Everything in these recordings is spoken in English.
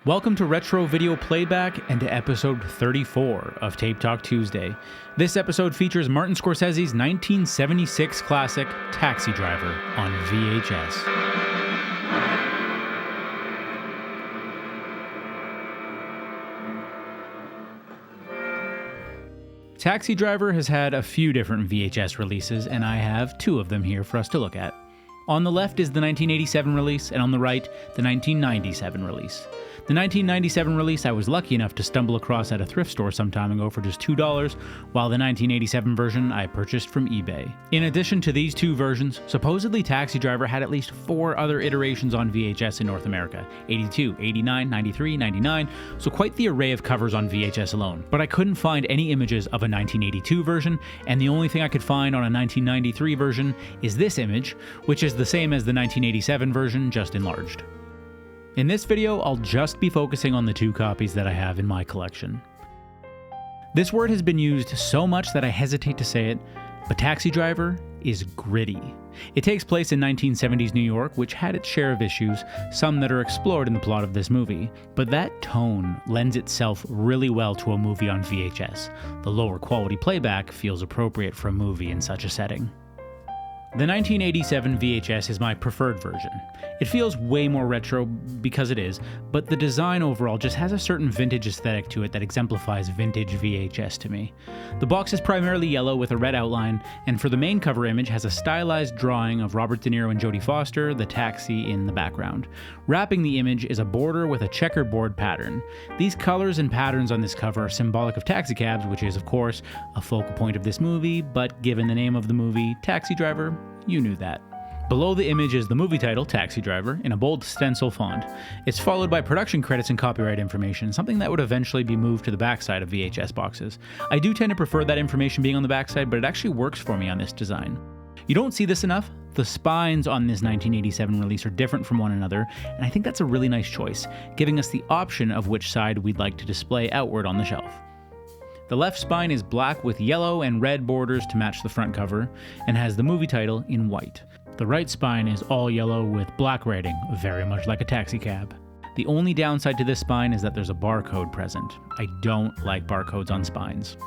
Welcome to Retro Video Playback and to episode 34 of Tape Talk Tuesday. This episode features Martin Scorsese's 1976 classic Taxi Driver on VHS. Taxi Driver has had a few different VHS releases, and I have two of them here for us to look at. On the left is the 1987 release, and on the right, the 1997 release. The 1997 release I was lucky enough to stumble across at a thrift store some time ago for just $2, while the 1987 version I purchased from eBay. In addition to these two versions, supposedly Taxi Driver had at least 4 other iterations on VHS in North America: 82, 89, 93, 99, so quite the array of covers on VHS alone. But I couldn't find any images of a 1982 version, and the only thing I could find on a 1993 version is this image, which is the same as the 1987 version, just enlarged. In this video, I'll just be focusing on the 2 copies that I have in my collection. This word has been used so much that I hesitate to say it, but Taxi Driver is gritty. It takes place in 1970s New York, which had its share of issues, some that are explored in the plot of this movie. But that tone lends itself really well to a movie on VHS. The lower quality playback feels appropriate for a movie in such a setting. The 1987 VHS is my preferred version. It feels way more retro because it is, but the design overall just has a certain vintage aesthetic to it that exemplifies vintage VHS to me. The box is primarily yellow with a red outline, and for the main cover image has a stylized drawing of Robert De Niro and Jodie Foster, the taxi, in the background. Wrapping the image is a border with a checkerboard pattern. These colors and patterns on this cover are symbolic of taxicabs, which is, of course, a focal point of this movie, but given the name of the movie, Taxi Driver, you knew that. Below the image is the movie title, Taxi Driver, in a bold stencil font. It's followed by production credits and copyright information, something that would eventually be moved to the backside of VHS boxes. I do tend to prefer that information being on the backside, but it actually works for me on this design. You don't see this enough. The spines on this 1987 release are different from one another, and I think that's a really nice choice, giving us the option of which side we'd like to display outward on the shelf. The left spine is black with yellow and red borders to match the front cover, and has the movie title in white. The right spine is all yellow with black writing, very much like a taxicab. The only downside to this spine is that there's a barcode present. I don't like barcodes on spines.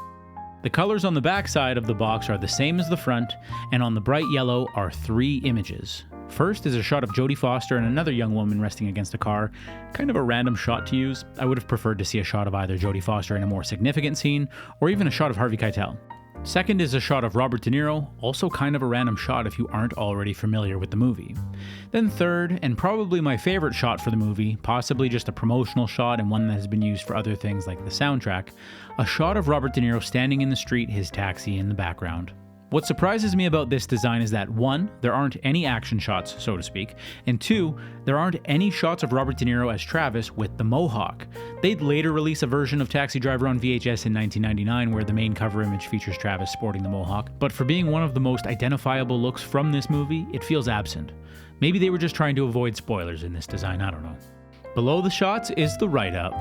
The colors on the back side of the box are the same as the front, and on the bright yellow are 3 images. First is a shot of Jodie Foster and another young woman resting against a car. Kind of a random shot to use. I would have preferred to see a shot of either Jodie Foster in a more significant scene, or even a shot of Harvey Keitel. Second is a shot of Robert De Niro, also kind of a random shot if you aren't already familiar with the movie. Then third, and probably my favorite shot for the movie, possibly just a promotional shot and one that has been used for other things like the soundtrack, a shot of Robert De Niro standing in the street, his taxi in the background. What surprises me about this design is that 1, there aren't any action shots, so to speak, and 2, there aren't any shots of Robert De Niro as Travis with the mohawk. They'd later release a version of Taxi Driver on VHS in 1999 where the main cover image features Travis sporting the mohawk, but for being one of the most identifiable looks from this movie, it feels absent. Maybe they were just trying to avoid spoilers in this design, I don't know. Below the shots is the write-up.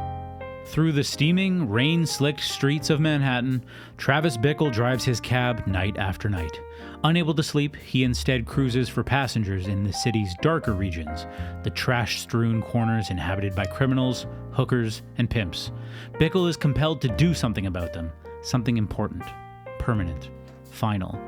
Through the steaming, rain-slicked streets of Manhattan, Travis Bickle drives his cab night after night. Unable to sleep, he instead cruises for passengers in the city's darker regions, the trash-strewn corners inhabited by criminals, hookers, and pimps. Bickle is compelled to do something about them, something important, permanent, final.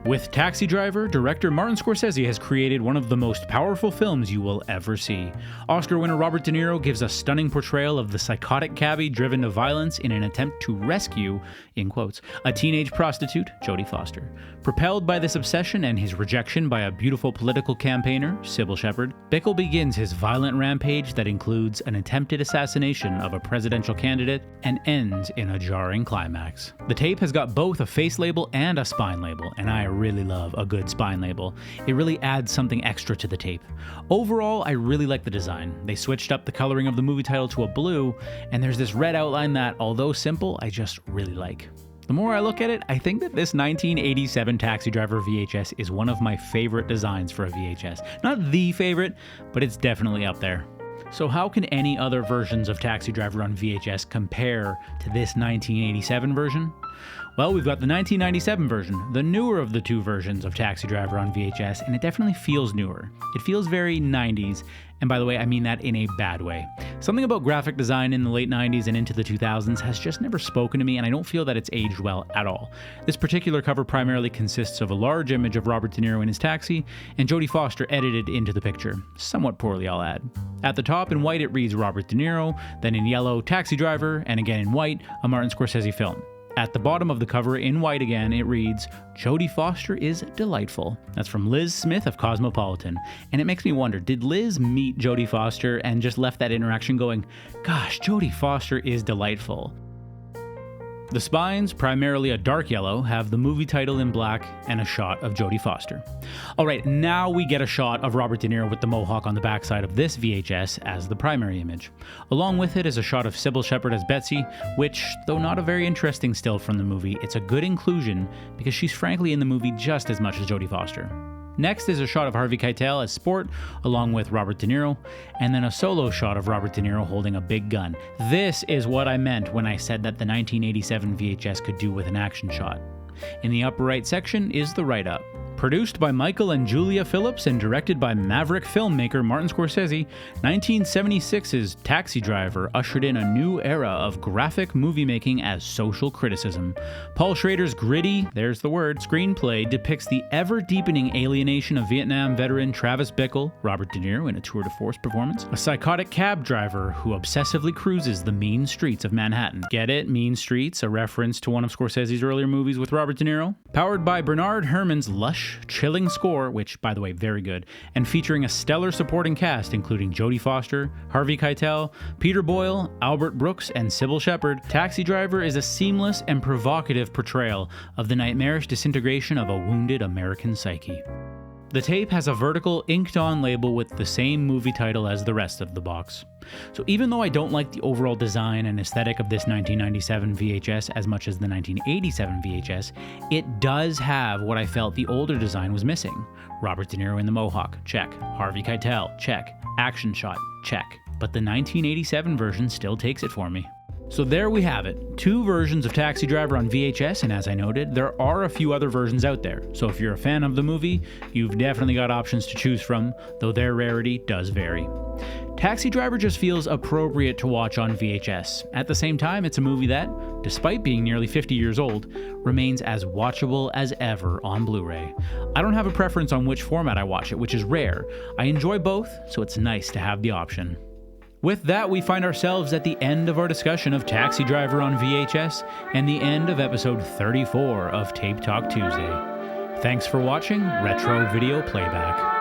With Taxi Driver, director Martin Scorsese has created one of the most powerful films you will ever see. Oscar winner Robert De Niro gives a stunning portrayal of the psychotic cabbie driven to violence in an attempt to rescue, in quotes, a teenage prostitute, Jodie Foster. Propelled by this obsession and his rejection by a beautiful political campaigner, Sybil Shepherd, Bickle begins his violent rampage that includes an attempted assassination of a presidential candidate and ends in a jarring climax. The tape has got both a face label and a spine label, and I really love a good spine label. It really adds something extra to the tape. Overall, I really like the design. They switched up the coloring of the movie title to a blue, and there's this red outline that, although simple, I just really like. The more I look at it, I think that this 1987 Taxi Driver VHS is one of my favorite designs for a VHS. Not the favorite, but it's definitely up there. So how can any other versions of Taxi Driver on VHS compare to this 1987 version? Well, we've got the 1997 version, the newer of the 2 versions of Taxi Driver on VHS, and it definitely feels newer. It feels very 90s, And by the way, I mean that in a bad way. Something about graphic design in the late 90s and into the 2000s has just never spoken to me, and I don't feel that it's aged well at all. This particular cover primarily consists of a large image of Robert De Niro in his taxi, and Jodie Foster edited into the picture. Somewhat poorly, I'll add. At the top in white it reads Robert De Niro, then in yellow, Taxi Driver, and again in white, a Martin Scorsese film. At the bottom of the cover, in white again, it reads, Jodie Foster is delightful. That's from Liz Smith of Cosmopolitan. And it makes me wonder, did Liz meet Jodie Foster and just left that interaction going, gosh, Jodie Foster is delightful? The spines, primarily a dark yellow, have the movie title in black and a shot of Jodie Foster. Alright, now we get a shot of Robert De Niro with the mohawk on the backside of this VHS as the primary image. Along with it is a shot of Sybil Shepherd as Betsy, which, though not a very interesting still from the movie, it's a good inclusion because she's frankly in the movie just as much as Jodie Foster. Next is a shot of Harvey Keitel as Sport, along with Robert De Niro, and then a solo shot of Robert De Niro holding a big gun. This is what I meant when I said that the 1987 VHS could do with an action shot. In the upper right section is the write-up. Produced by Michael and Julia Phillips and directed by maverick filmmaker Martin Scorsese, 1976's Taxi Driver ushered in a new era of graphic movie making as social criticism. Paul Schrader's gritty, there's the word, screenplay depicts the ever-deepening alienation of Vietnam veteran Travis Bickle, Robert De Niro in a tour de force performance, a psychotic cab driver who obsessively cruises the mean streets of Manhattan. Get it? Mean Streets, a reference to one of Scorsese's earlier movies with Robert De Niro. Powered by Bernard Herrmann's lush, chilling score, which, by the way, very good, and featuring a stellar supporting cast including Jodie Foster, Harvey Keitel, Peter Boyle, Albert Brooks, and Sybil Shepherd, Taxi Driver is a seamless and provocative portrayal of the nightmarish disintegration of a wounded American psyche. The tape has a vertical, inked-on label with the same movie title as the rest of the box. So even though I don't like the overall design and aesthetic of this 1997 VHS as much as the 1987 VHS, it does have what I felt the older design was missing. Robert De Niro in the mohawk, check. Harvey Keitel, check. Action shot, check. But the 1987 version still takes it for me. So there we have it, 2 versions of Taxi Driver on VHS, and as I noted, there are a few other versions out there. So if you're a fan of the movie, you've definitely got options to choose from, though their rarity does vary. Taxi Driver just feels appropriate to watch on VHS. At the same time, it's a movie that, despite being nearly 50 years old, remains as watchable as ever on Blu-ray. I don't have a preference on which format I watch it, which is rare. I enjoy both, so it's nice to have the option. With that, we find ourselves at the end of our discussion of Taxi Driver on VHS and the end of episode 34 of Tape Talk Tuesday. Thanks for watching Retro Video Playback.